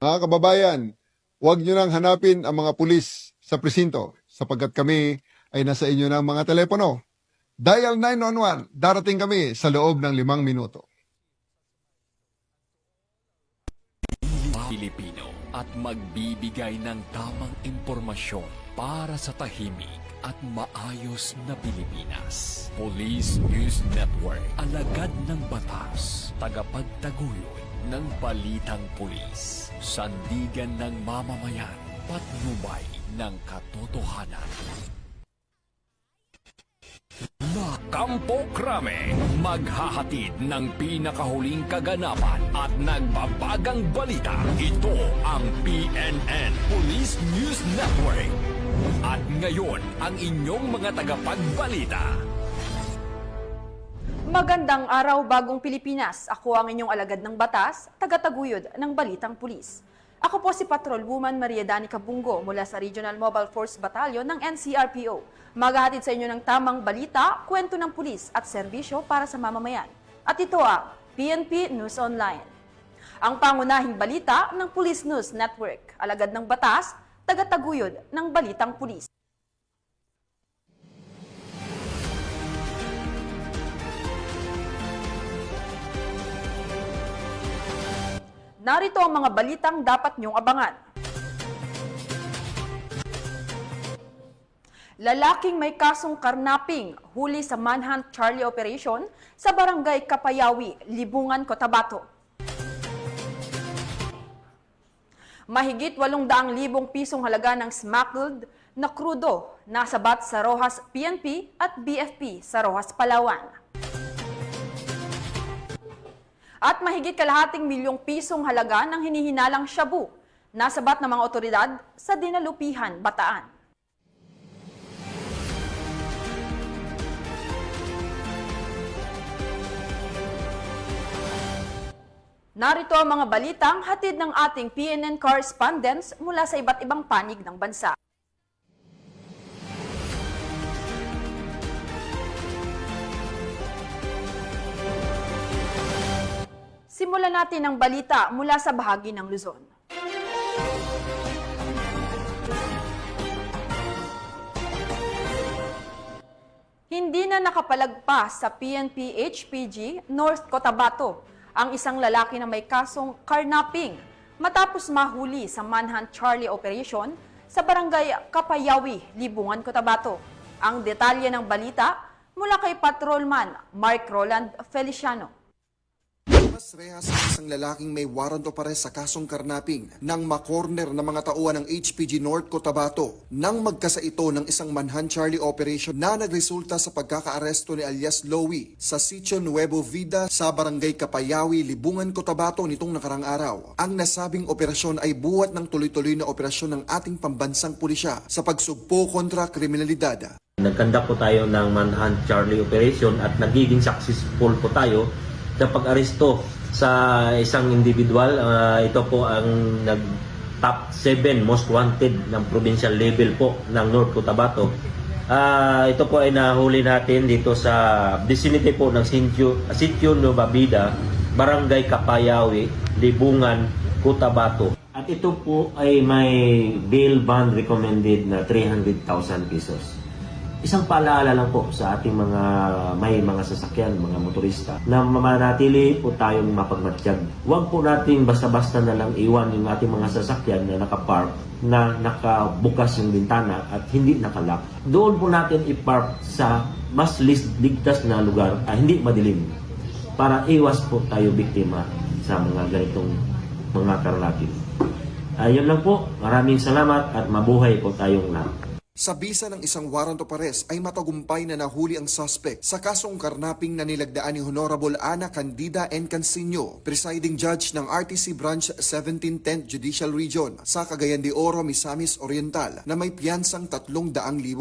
Mga kababayan, huwag nyo nang hanapin ang mga pulis sa presinto sapagkat kami ay nasa inyo ng mga telepono. Dial 911, darating kami sa loob ng 5 minuto. Pilipino at magbibigay ng tamang impormasyon para sa tahimik at maayos na Pilipinas. Police News Network, alagad ng batas, tagapagtaguyod ng balitang pulis, sandigan ng mamamayan, patnubay ng katotohanan. Na Kampo Krame, maghahatid ng pinakahuling kaganapan at nagbabagang balita. Ito ang PNN Police News Network. At ngayon, ang inyong mga tagapagbalita. Magandang araw, Bagong Pilipinas. Ako ang inyong alagad ng batas, tagataguyod ng Balitang Pulis. Ako po si Patrolwoman Maria Danica Bungo mula sa Regional Mobile Force Battalion ng NCRPO. Maghahatid sa inyo ng tamang balita, kwento ng pulis at serbisyo para sa mamamayan. At ito ang PNP News Online. Ang pangunahing balita ng Police News Network, alagad ng batas, tagataguyod ng Balitang Pulis. Narito ang mga balitang dapat niyong abangan. Lalaking may kasong karnaping huli sa Manhunt Charlie Operation sa Barangay Kapayawi, Libungan, Cotabato. Mahigit 800,000 pisong halaga ng smuggled na krudo nasabat sa Roxas PNP at BFP sa Roxas, Palawan. At mahigit kalahating milyong pisong halaga ng hinihinalang shabu nasabat ng mga otoridad sa Dinalupihan, Bataan. Narito ang mga balitang hatid ng ating PNN correspondents mula sa iba't ibang panig ng bansa. Simulan natin ang balita mula sa bahagi ng Luzon. Hindi na nakapalagpas sa PNP HPG North Cotabato ang isang lalaki na may kasong karnaping matapos mahuli sa Manhunt Charlie Operation sa Barangay Kapayawi, Libungan, Cotabato. Ang detalye ng balita mula kay Patrolman Mark Roland Feliciano. Mas rehas ang isang lalaking may warrant of arrest sa kasong karnaping nang makorner ng mga tauhan ng HPG North Cotabato nang magkasa ito ng isang Manhunt Charlie Operation na nagresulta sa pagkakaaresto ni alias Lowy sa Sitio Nuevo Vida sa Barangay Kapayawi, Libungan, Cotabato nitong nakarang araw. Ang nasabing operasyon ay buhat ng tuloy-tuloy na operasyon ng ating pambansang pulisya sa pagsugpo kontra kriminalidad. Nagkandak po tayo ng Manhunt Charlie Operation at nagiging successful po tayo sa pag-aresto sa isang individual. Ito po ang top 7 most wanted ng provincial level po ng North Cotabato. Ito po ay nahuli natin dito sa vicinity po ng Sitio Nueva Vida, Barangay Kapayawi, Libungan, Cotabato. At ito po ay may bail bond recommended na 300,000 pesos. Isang paalaala lang po sa ating may mga sasakyan, mga motorista, na manatili po tayong mapagmatsyag. Huwag po natin basta-basta na lang iwan yung ating mga sasakyan na nakapark, na nakabukas yung bintana at hindi nakalock. Doon po natin ipark sa mas ligtas na lugar, hindi madilim, para iwas po tayo biktima sa mga ganitong mga karanatin. Ayun lang po, maraming salamat at mabuhay po tayong lahat. Sa bisa ng isang warrant of arrest ay matagumpay na nahuli ang suspect sa kasong karnaping na nilagdaan ni Honorable Ana Candida N. Cansinio, presiding judge ng RTC Branch 17 10th Judicial Region sa Cagayan de Oro, Misamis Oriental na may piyansang 300,000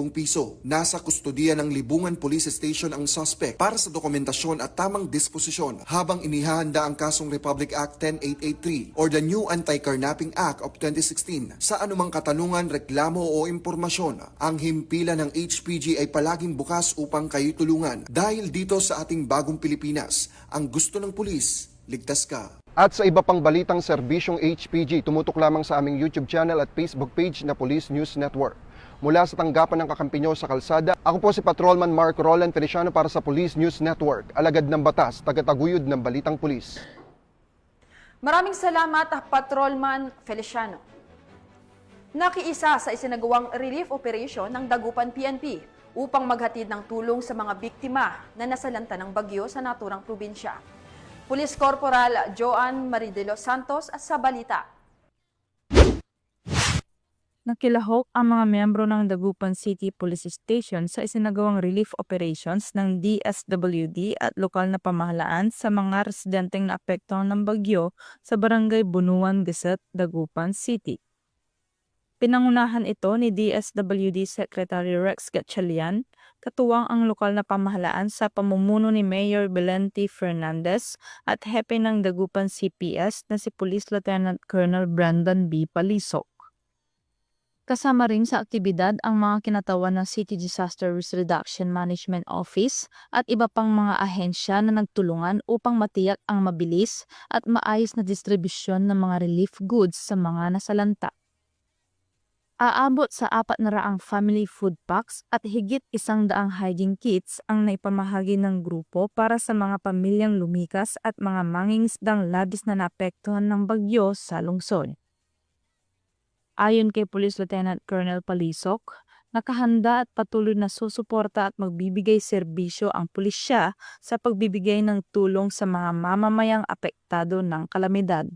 piso. Nasa kustodiya ng Libungan Police Station ang suspect para sa dokumentasyon at tamang disposisyon habang inihahanda ang kasong Republic Act 10883 or the New Anti-Carnapping Act of 2016 sa anumang katanungan, reklamo o impormasyon. Ang himpilan ng HPG ay palaging bukas upang kayo tulungan dahil dito sa ating bagong Pilipinas, ang gusto ng pulis, ligtas ka. At sa iba pang balitang serbisyong HPG, tumutok lamang sa aming YouTube channel at Facebook page na Police News Network. Mula sa tanggapan ng kakampi nyo sa kalsada, ako po si Patrolman Mark Roland Feliciano para sa Police News Network, alagad ng batas, tagataguyod ng balitang pulis. Maraming salamat, Patrolman Feliciano. Nakiisa sa isinagawang relief operation ng Dagupan PNP upang maghatid ng tulong sa mga biktima na nasalanta ng bagyo sa naturang probinsya. Police Corporal Joan Marie de los Santos at sa balita. Nakilahok ang mga miyembro ng Dagupan City Police Station sa isinagawang relief operations ng DSWD at lokal na pamahalaan sa mga residenteng naapektuhan ng bagyo sa Barangay Bunuan Geset, Dagupan City. Pinangunahan ito ni DSWD Secretary Rex Gatchalian, katuwang ang lokal na pamahalaan sa pamumuno ni Mayor Belente Fernandez at hepe ng Dagupan CPS na si Police Lieutenant Colonel Brandon B. Palisok. Kasama rin sa aktibidad ang mga kinatawan ng City Disaster Risk Reduction Management Office at iba pang mga ahensya na nagtulungan upang matiyak ang mabilis at maayos na distribusyon ng mga relief goods sa mga nasalanta. Aabot sa 400 family food packs at higit 100 hygiene kits ang naipamahagi ng grupo para sa mga pamilyang lumikas at mga mangingisdang labis na naapektuhan ng bagyo sa lungsod. Ayon kay Police Lieutenant Colonel Palisok, nakahanda at patuloy na susuporta at magbibigay serbisyo ang pulisya sa pagbibigay ng tulong sa mga mamamayang apektado ng kalamidad.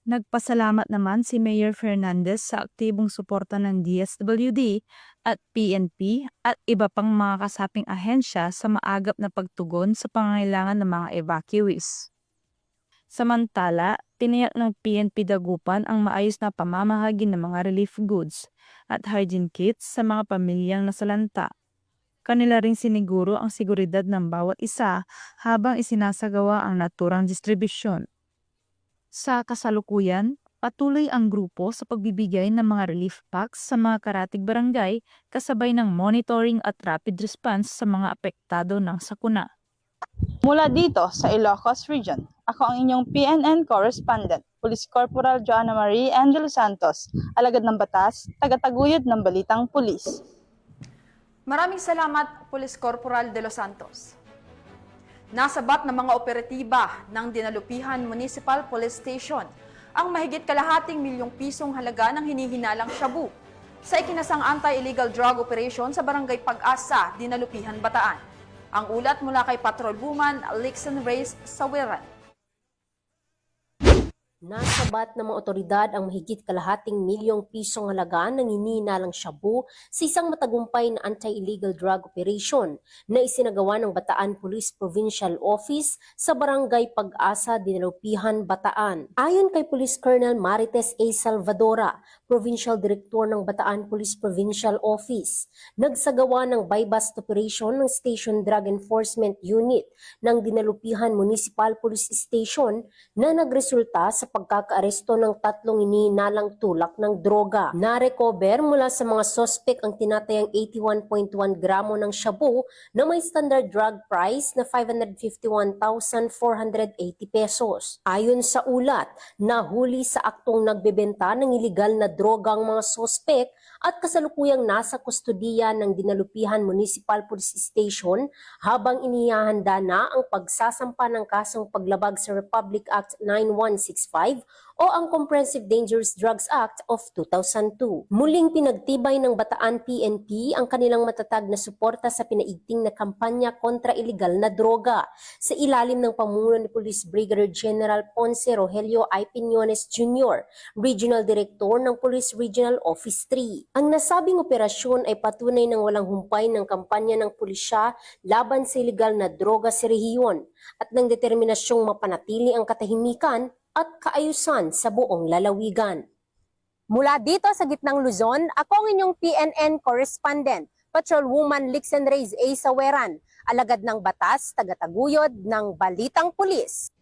Nagpasalamat naman si Mayor Fernandez sa aktibong suporta ng DSWD at PNP at iba pang mga kasaping ahensya sa maagap na pagtugon sa pangangailangan ng mga evacuees. Samantala, tiniyak ng PNP Dagupan ang maayos na pamamahagi ng mga relief goods at hygiene kits sa mga pamilyang nasalanta. Kanila ring siniguro ang seguridad ng bawat isa habang isinasagawa ang naturang distribusyon. Sa kasalukuyan, patuloy ang grupo sa pagbibigay ng mga relief packs sa mga karatig barangay kasabay ng monitoring at rapid response sa mga apektado ng sakuna. Mula dito sa Ilocos Region, ako ang inyong PNN correspondent, Police Corporal Joanna Marie de los Santos, alagad ng batas, tagataguyod ng balitang pulis. Maraming salamat, Police Corporal de los Santos. Nasabat ng mga operatiba ng Dinalupihan Municipal Police Station ang mahigit kalahating milyong pisong halaga ng hinihinalang shabu sa ikinasang anti-illegal drug operation sa Barangay Pag-asa, Dinalupihan, Bataan. Ang ulat mula kay Patrol Woman Lixen Reyes Sawiran. Nasabat ng mga otoridad ang mahigit kalahating milyong pisong halaga ng hinihinalang shabu sa isang matagumpay na anti-illegal drug operation na isinagawa ng Bataan Police Provincial Office sa Barangay Pag-asa, Dinalupihan, Bataan. Ayon kay Police Colonel Marites A. Salvadora, Provincial Director ng Bataan Police Provincial Office, nagsagawa ng buy-bust operation ng Station Drug Enforcement Unit ng Dinalupihan Municipal Police Station na nagresulta sa pagkakaaresto ng 3 hinihinalang tulak ng droga. Na-recover mula sa mga sospek ang tinatayang 81.1 gramo ng shabu na may standard drug price na 551,480 pesos. Ayon sa ulat, nahuli sa aktong nagbebenta ng iligal na droga ang mga sospek at kasalukuyang nasa kustodiya ng Dinalupihan Municipal Police Station habang inihahanda na ang pagsasampa ng kasong paglabag sa Republic Act 9165 o ang Comprehensive Dangerous Drugs Act of 2002. Muling pinagtibay ng Bataan PNP ang kanilang matatag na suporta sa pinaigting na kampanya kontra iligal na droga sa ilalim ng pamumuno ni Police Brigadier General Ponce Rogelio I. Piñones Jr., Regional Director ng Police Regional Office 3. Ang nasabing operasyon ay patunay ng walang humpay ng kampanya ng pulisya laban sa iligal na droga sa rehiyon at ng determinasyong mapanatili ang katahimikan at kaayusan sa buong lalawigan. Mula dito sa gitnang Luzon, ako ang inyong PNN correspondent, Patrolwoman Lixen Reyes A. Saweran, alagad ng batas, tagataguyod ng Balitang Pulis.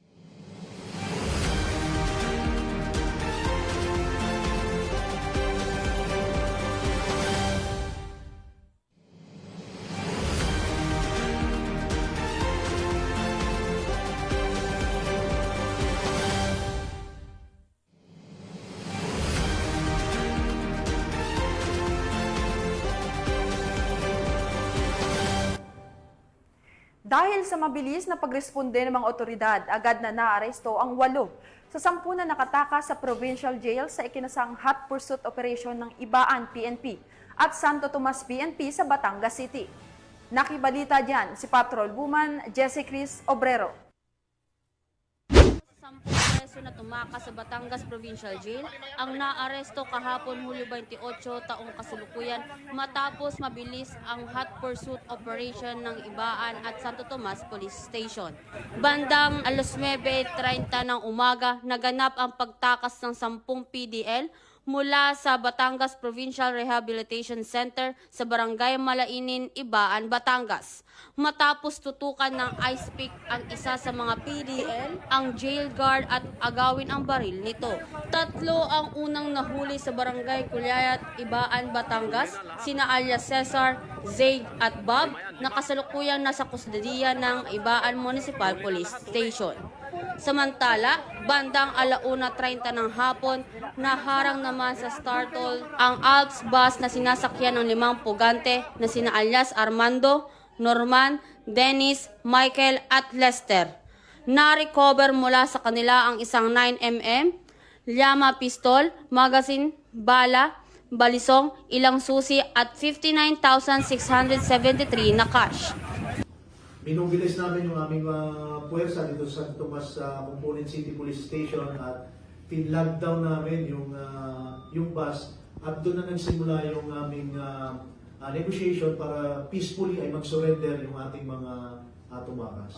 Dahil sa mabilis na pagresponde ng mga otoridad, agad na naaresto ang 8 sa 10 na nakatakas sa provincial jail sa ikinasang hot pursuit operation ng Ibaan PNP at Santo Tomas PNP sa Batangas City. Nakibalita dyan si Patrol Woman Jessie Cris Obrero. 10 preso na tumakas sa Batangas Provincial Jail ang naaresto kahapon Hulyo 28 taong kasalukuyan matapos mabilis ang hot pursuit operation ng Ibaan at Santo Tomas Police Station. Bandang alas 9:30 ng umaga, naganap ang pagtakas ng 10 PDL mula sa Batangas Provincial Rehabilitation Center sa Barangay Malainin, Ibaan, Batangas. Matapos tutukan ng ice pick ang isa sa mga PDL, ang jail guard at agawin ang baril nito. 3 ang unang nahuli sa Barangay Kulayat, Ibaan, Batangas, sina alias Cesar, Zaid at Bob, na kasalukuyang nasa kustodiya ng Ibaan Municipal Police Station. Samantala, bandang 1:30 ng hapon, naharang naman sa Startol ang Alps bus na sinasakyan ng 5 pugante na sina alias Armando, Norman, Dennis, Michael at Lester. Na-recover mula sa kanila ang isang 9mm, llama pistol, magazine, bala, balisong, ilang susi at 59,673 na cash. Binubilis namin yung aming puwersa dito sa Santo Tomas Component City Police Station at pin-lockdown namin yung bus at doon na nagsimula yung aming negotiation para peacefully ay mag-surrender yung ating mga tumakas.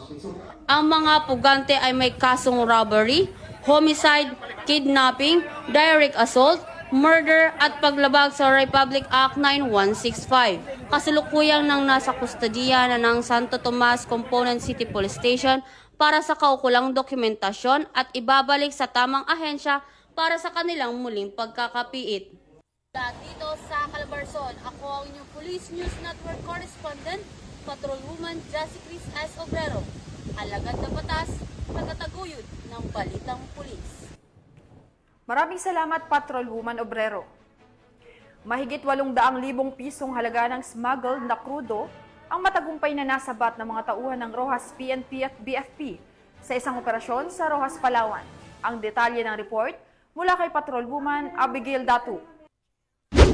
Ang mga pugante ay may kasong robbery, homicide, kidnapping, direct assault, murder at paglabag sa Republic Act 9165. Kasalukuyang nang nasa kustodiya na ng Santo Tomas Component City Police Station para sa kaukulang dokumentasyon at ibabalik sa tamang ahensya para sa kanilang muling pagkakapiit. Dito sa Calabarzon, ako ang inyong Police News Network Correspondent, Patrol Woman Jessie Cris Obrero. Alagad na batas, tagataguyod ng balitang pulis. Maraming salamat, Patrol Woman Obrero. Mahigit 800,000 pisong halaga ng smuggled na krudo ang matagumpay na nasabat ng mga tauhan ng Rojas PNP at BFP sa isang operasyon sa Rojas, Palawan. Ang detalye ng report mula kay Patrol Woman Abigail Datu.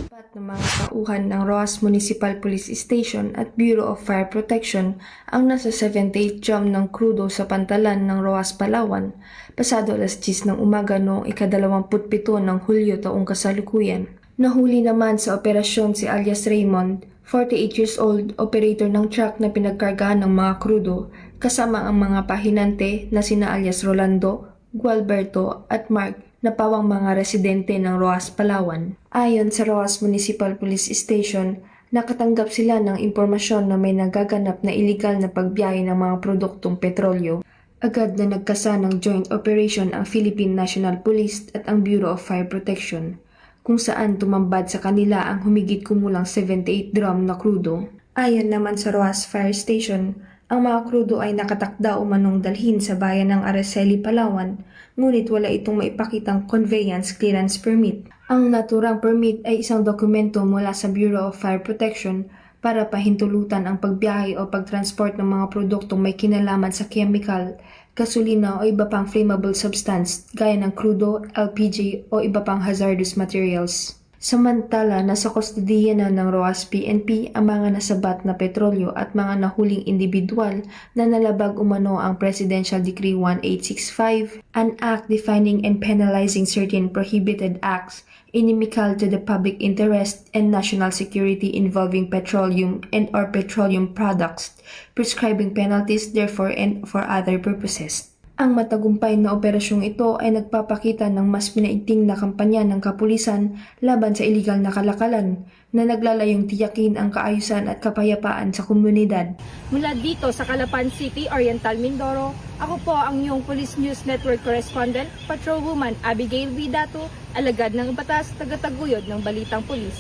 Ng mga tauhan ng Rojas Municipal Police Station at Bureau of Fire Protection ang nasa 78 drum ng krudo sa pantalan ng Rojas, Palawan, pasado alas 10 ng umaga noong ika-27 ng Hulyo taong kasalukuyan. Nahuli naman sa operasyon si alias Raymond, 48 years old, operator ng truck na pinagkargahan ng mga krudo, kasama ang mga pahinante na sina alias Rolando, Gualberto at Mark, na pawang mga residente ng Rojas, Palawan. Ayon sa Rojas Municipal Police Station, nakatanggap sila ng impormasyon na may nagaganap na iligal na pagbiyahe ng mga produktong petrolyo. Agad na nagkasa ng joint operation ang Philippine National Police at ang Bureau of Fire Protection, kung saan tumambad sa kanila ang humigit kumulang 78 drum na krudo. Ayon naman sa Rojas Fire Station, ang mga krudo ay nakatakda umanong dalhin sa bayan ng Araceli, Palawan, ngunit wala itong maipakitang conveyance clearance permit. Ang naturang permit ay isang dokumento mula sa Bureau of Fire Protection para pahintulutan ang pagbiyahe o pagtransport ng mga produktong may kinalaman sa chemical, gasolina o iba pang flammable substance gaya ng krudo, LPG o iba pang hazardous materials. Samantala, nasa kustodiya na ng Rojas PNP ang mga nasabat na petrolyo at mga nahuling individual na nalabag umano ang Presidential Decree 1865, an act defining and penalizing certain prohibited acts inimical to the public interest and national security involving petroleum and or petroleum products, prescribing penalties therefore and for other purposes. Ang matagumpay na operasyong ito ay nagpapakita ng mas pinaigting na kampanya ng kapulisan laban sa iligal na kalakalan na naglalayong tiyakin ang kaayusan at kapayapaan sa komunidad. Mula dito sa Calapan City, Oriental Mindoro, ako po ang iyong Police News Network Correspondent, Patrol Woman Abigail B. Datu, alagad ng batas, tagataguyod ng balitang pulis.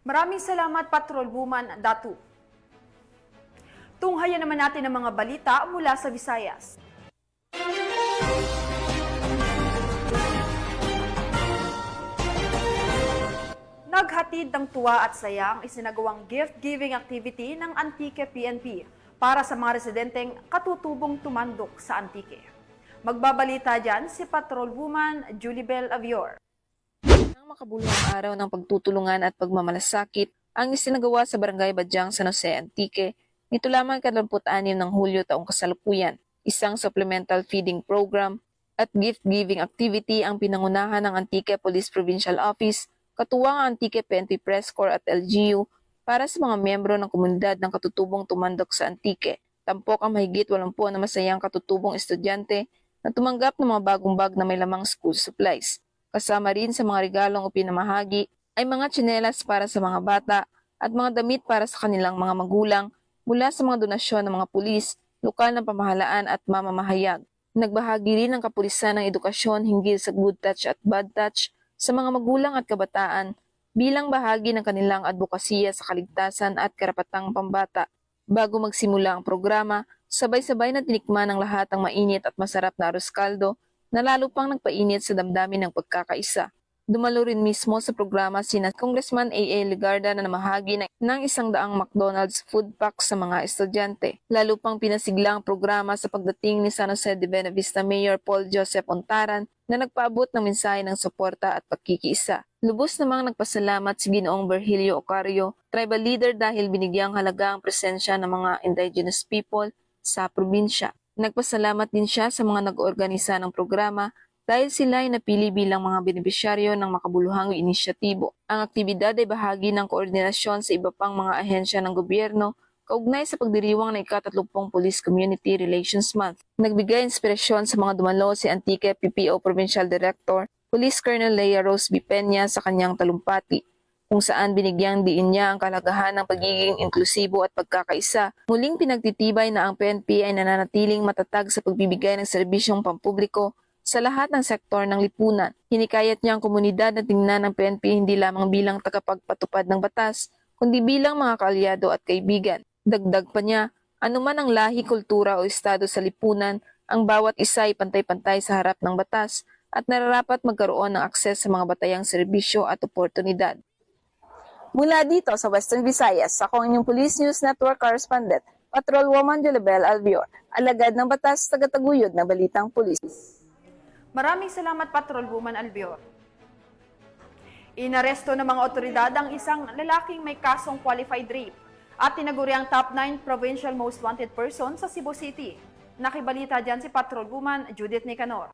Maraming salamat, Patrol Woman Datu. Tunghayan naman natin ang mga balita mula sa Visayas. Naghatid ng tuwa at saya ang isinagawang gift-giving activity ng Antique PNP para sa mga residenteng katutubong tumandok sa Antique. Magbabalita dyan si Patrolwoman Julibel Avior. Ang makabuluhang araw ng pagtutulungan at pagmamalasakit ang isinagawa sa Barangay Badyang, San Jose, Antique nito lamang 26 ng Hulyo taong kasalukuyan. Isang supplemental feeding program at gift-giving activity ang pinangunahan ng Antique Police Provincial Office, katuwang ang Antique PNP Press Corps at LGU para sa mga miyembro ng komunidad ng katutubong tumandok sa Antique. Tampok ang mahigit 80 na masayang katutubong estudyante na tumanggap ng mga bagong bag na may lamang school supplies. Kasama rin sa mga regalong pinamahagi ay mga tsinelas para sa mga bata at mga damit para sa kanilang mga magulang mula sa mga donasyon ng mga pulis, lokal na pamahalaan at mamamahayag. Nagbahagi rin ang kapulisan ng edukasyon hinggil sa good touch at bad touch sa mga magulang at kabataan bilang bahagi ng kanilang advokasya sa kaligtasan at karapatang pambata. Bago magsimula ang programa, sabay-sabay na tinikman ng lahat ang mainit at masarap na arroz caldo na lalo pang nagpainit sa damdamin ng pagkakaisa. Dumalo rin mismo sa programa sina Congressman A.A. Legarda na namahagi ng 100 McDonald's food pack sa mga estudyante. Lalo pang pinasigla ang programa sa pagdating ni San Jose de Buenavista Mayor Paul Joseph Ontaran na nagpaabot ng mensahe ng suporta at pagkikiisa. Lubos namang nagpasalamat si Ginoong Virgilio Ocario, tribal leader dahil binigyang halaga ang presensya ng mga indigenous people sa probinsya. Nagpasalamat din siya sa mga nag-oorganisa ng programa dahil sila ay napili bilang mga benepisyaryo ng makabuluhang inisyatibo. Ang aktibidad ay bahagi ng koordinasyon sa iba pang mga ahensya ng gobyerno kaugnay sa pagdiriwang ng ika-30 Police Community Relations Month. Nagbigay inspirasyon sa mga dumalo si Antique PPO Provincial Director, Police Colonel Leia Rose B. Peña sa kanyang talumpati, kung saan binigyang diin niya ang kalagahan ng pagiging inklusibo at pagkakaisa. Muling pinagtitibay na ang PNP ay nananatiling matatag sa pagbibigay ng serbisyong pampubliko sa lahat ng sektor ng lipunan. Hinikayat niya ang komunidad na tingnan ang PNP hindi lamang bilang tagapagpatupad ng batas, kundi bilang mga kaalyado at kaibigan. Dagdag pa niya, anuman ang lahi, kultura o estado sa lipunan, ang bawat isa ay pantay-pantay sa harap ng batas at nararapat magkaroon ng akses sa mga batayang serbisyo at oportunidad. Mula dito sa Western Visayas, ako ang inyong Police News Network Correspondent, Patrolwoman Julibel Albior, alagad ng batas, tagataguyod ng balitang pulis. Maraming salamat, Patrolwoman Albior. Inaresto ng mga otoridad ang isang lalaking may kasong qualified rape at tinaguri ang top 9 provincial most wanted person sa Cebu City. Nakibalita dyan si Patrolwoman Judith Nicanor.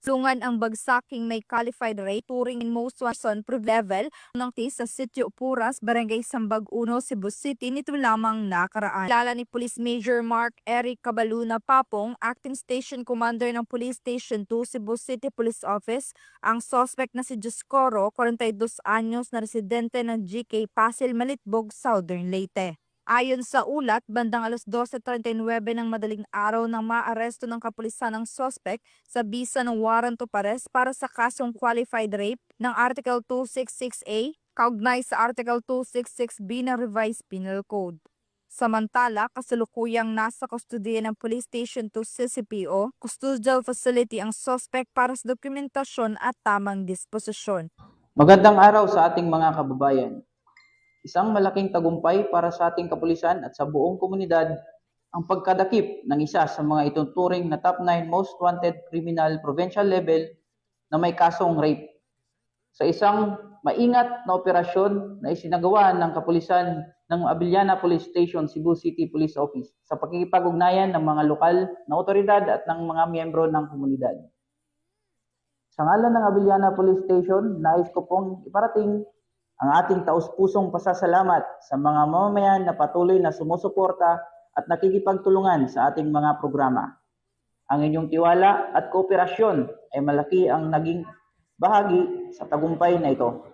Sungan ang bagsaking may qualified rate turing in most person level ng sa Sitio Puras, Barangay Sambag 1, Cebu City nito lamang nakaraan. Kilala ni Police Major Mark Eric Cabaluna Papong, Acting Station Commander ng Police Station 2, Cebu City Police Office, ang suspect na si Juscoro, 42 anyos na residente ng GK Pasil, Malitbog, Southern Leyte. Ayon sa ulat, bandang 12:39 ng madaling araw nang maaresto ng kapulisan ng suspect sa bisa ng warrant of arrest para sa kasong qualified rape ng Article 266A, kaugnay sa Article 266B ng Revised Penal Code. Samantala, kasalukuyang nasa kustodiya ng Police Station 2 CCPO, custodial facility ang suspect para sa dokumentasyon at tamang disposisyon. Magandang araw sa ating mga kababayan. Isang malaking tagumpay para sa ating kapulisan at sa buong komunidad ang pagkadakip ng isa sa mga ituturing na top 9 most wanted criminal provincial level na may kasong rape. Sa isang maingat na operasyon na isinagawa ng kapulisan ng Abiliana Police Station, Cebu City Police Office sa pakikipag-ugnayan ng mga lokal na otoridad at ng mga miyembro ng komunidad. Sa ngalan ng Abiliana Police Station, nais ko pong iparating ang ating taus-pusong pasasalamat sa mga mamamayan na patuloy na sumusuporta at nakikipagtulungan sa ating mga programa. Ang inyong tiwala at kooperasyon ay malaki ang naging bahagi sa tagumpay na ito.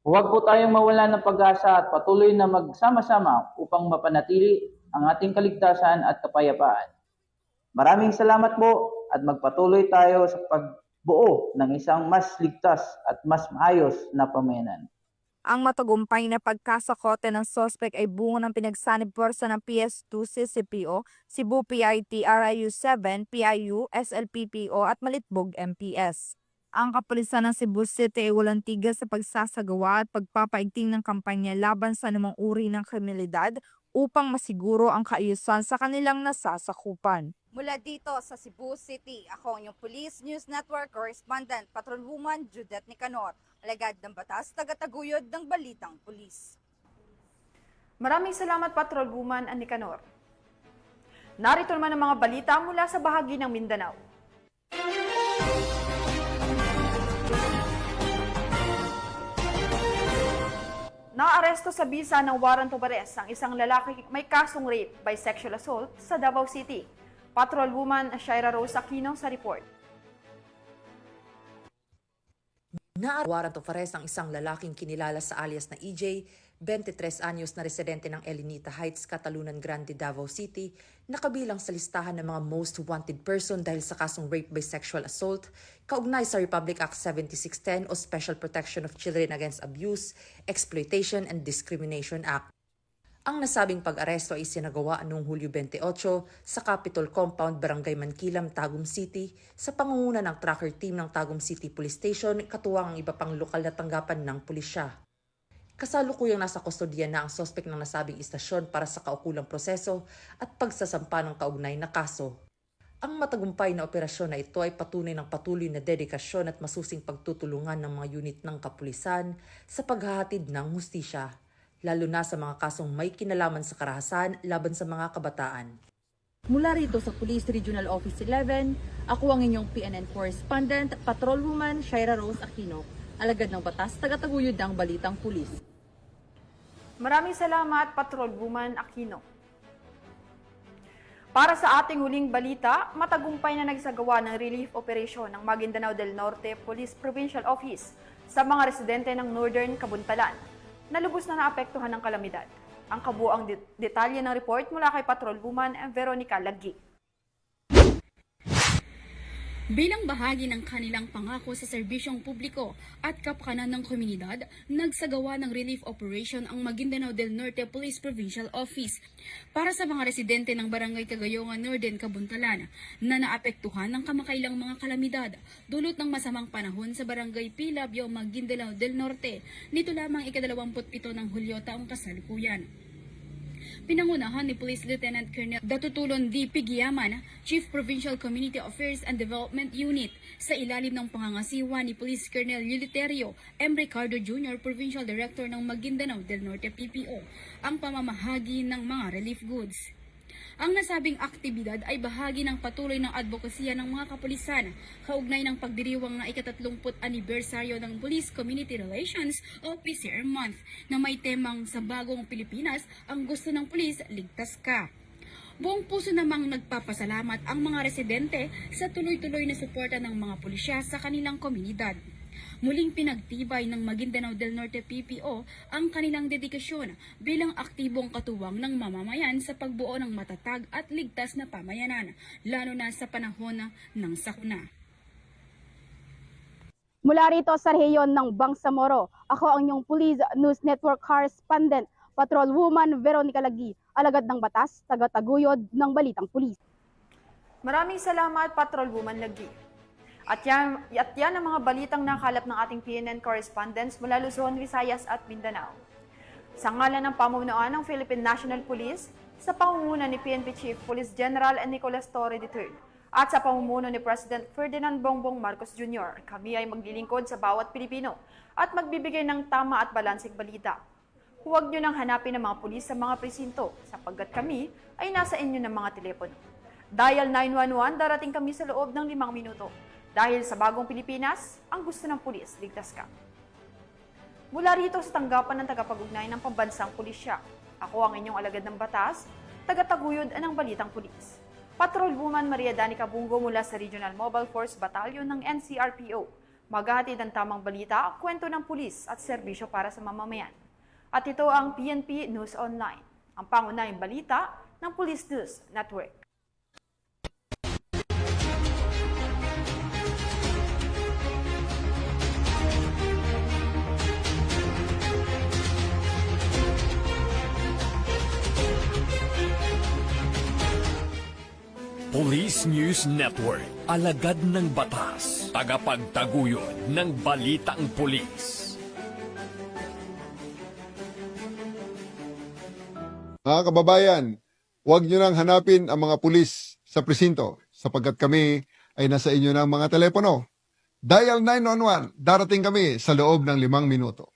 Huwag po tayong mawala ng pag-asa at patuloy na magsama-sama upang mapanatili ang ating kaligtasan at kapayapaan. Maraming salamat po at magpatuloy tayo sa pagbuo ng isang mas ligtas at mas maayos na pamayanan. Ang matagumpay na pagkasakote ng suspect ay bunga ng pinagsanib puwersa ng PS2 CCPO, Cebu PIT RIU 7, PIU, SLPPO at Malitbog MPS. Ang kapulisan ng Cebu City ay walang tigil sa pagsasagawa at pagpapaigting ng kampanya laban sa anumang uri ng kriminalidad upang masiguro ang kaayusan sa kanilang nasasakupan. Mula dito sa Cebu City, ako ang inyong Police News Network Correspondent, Patrolwoman Judith Nicanor, alagad ng batas, tagataguyod ng Balitang Pulis. Maraming salamat, Patrolwoman Nicanor. Narito naman ang mga balita mula sa bahagi ng Mindanao. Naaresto sa bisa ng warrant of arrest ang isang lalaki may kasong rape by sexual assault sa Davao City. Patrolwoman Shaira Rose Aquino sa report. Warrant of arrest ang isang lalaking kinilala sa alias na EJ, 23 anyos na residente ng Elinita Heights, Catalunan Grande, Davao City, na kabilang sa listahan ng mga most wanted person dahil sa kasong rape by sexual assault, kaugnay sa Republic Act 7610 o Special Protection of Children Against Abuse, Exploitation and Discrimination Act. Ang nasabing pag-aresto ay isinagawa noong Hulyo 28 sa Capitol Compound, Barangay Mankilam, Tagum City sa pangunguna ng tracker team ng Tagum City Police Station, katuwang ang iba pang lokal na tanggapan ng pulisya. Kasalukuyang nasa kustodiya na ang sospek ng nasabing istasyon para sa kaukulang proseso at pagsasampa ng kaugnay na kaso. Ang matagumpay na operasyon na ito ay patunay ng patuloy na dedikasyon at masusing pagtutulungan ng mga unit ng kapulisan sa paghahatid ng hustisya, lalo na sa mga kasong may kinalaman sa karahasan laban sa mga kabataan. Mula rito sa Police Regional Office 11, ako ang inyong PNN Correspondent, Patrolwoman Shaira Rose Aquino, alagad ng batas, tagataguyod ng Balitang Pulis. Maraming salamat, Patrolwoman Aquino. Para sa ating huling balita, matagumpay na nagsagawa ng relief operation ng Maguindanao del Norte Police Provincial Office sa mga residente ng Northern Kabuntalan na lubos na naapektuhan ng kalamidad. Ang kabuuang detalye ng report mula kay Patrolwoman Veronica Lagi. Bilang bahagi ng kanilang pangako sa serbisyong publiko at kapakanan ng komunidad, nagsagawa ng relief operation ang Maguindanao del Norte Police Provincial Office para sa mga residente ng Barangay Cagayongan, Northern Kabuntalan na naapektuhan ng kamakailang mga kalamidad dulot ng masamang panahon sa Barangay Pilabyo, Maguindanao del Norte nito lamang ika-27 ng Hulyo taong kasalukuyan. Pinangunahan ni Police Lieutenant Colonel Datutulon D. Pigiaman, Chief Provincial Community Affairs and Development Unit, sa ilalim ng pangangasiwa ni Police Colonel Yuliterio M. Ricardo Jr., Provincial Director ng Maguindanao del Norte PPO, ang pamamahagi ng mga relief goods. Ang nasabing aktibidad ay bahagi ng patuloy ng advokasya ng mga kapulisan kaugnay ng pagdiriwang na ika-30 anibersaryo ng Police Community Relations o PCR Month na may temang sa bagong Pilipinas, ang gusto ng pulis, ligtas ka. Buong puso namang nagpapasalamat ang mga residente sa tuloy-tuloy na suporta ng mga pulisya sa kanilang komunidad. Muling pinagtibay ng Maguindanao del Norte PPO ang kanilang dedikasyon bilang aktibong katuwang ng mamamayan sa pagbuo ng matatag at ligtas na pamayanan, lalo na sa panahon ng sakuna. Mula rito sa rehiyon ng Bangsamoro, ako ang inyong Police News Network Correspondent, Patrolwoman Veronica Lagi, alagad ng batas, tagataguyod ng Balitang Pulis. Maraming salamat, Patrolwoman Lagi. At yan ang mga balitang nakalap ng ating PNN correspondents mula Luzon, Visayas at Mindanao. Sa ngalan ng pamunuan ng Philippine National Police, sa pamumuno ni PNP Chief Police General Nicolas Torre III, at sa pamumuno ni President Ferdinand Bongbong Marcos Jr., kami ay maglilingkod sa bawat Pilipino at magbibigay ng tama at balansing balita. Huwag nyo nang hanapin ang mga pulis sa mga presinto sapagkat kami ay nasa inyo ng mga telepono. Dial 911, darating kami sa loob ng 5 minuto. Dahil sa bagong Pilipinas, ang gusto ng pulis, ligtas ka. Mula rito sa tanggapan ng tagapag-ugnay ng pambansang pulisya, ako ang inyong alagad ng batas, tagataguyod ng Balitang Pulis. Patrolwoman Maria Danica Bungo mula sa Regional Mobile Force Battalion ng NCRPO. Maghahatid ng tamang balita, kwento ng pulis at serbisyo para sa mamamayan. At ito ang PNP News Online, ang pangunahing balita ng Police News Network. Police News Network, alagad ng batas, tagapagtaguyod ng balitang pulis. Mga kababayan, huwag nyo nang hanapin ang mga pulis sa presinto sapagkat kami ay nasa inyo ng mga telepono. Dial 911, darating kami sa loob ng 5 minuto.